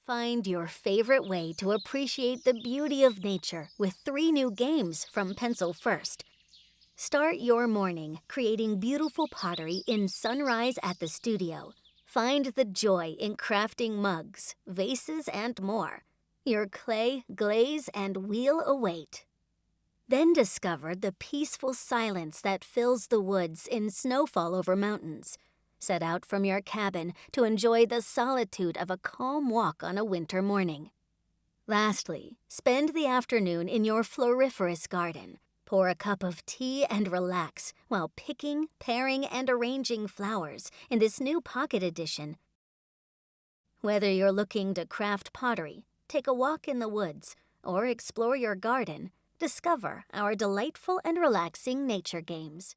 Find your favorite way to appreciate the beauty of nature with 3 new games from Pencil First. Start your morning creating beautiful pottery in Sunrise at the Studio. Find the joy in crafting mugs, vases, and more. Your clay, glaze, and wheel await. Then discover the peaceful silence that fills the woods in Snowfall Over Mountains. Set out from your cabin to enjoy the solitude of a calm walk on a winter morning. Lastly, spend the afternoon in your Floriferous garden. Pour a cup of tea and relax while picking, pairing, and arranging flowers in this new pocket edition. Whether you're looking to craft pottery, take a walk in the woods, or explore your garden, discover our delightful and relaxing nature games.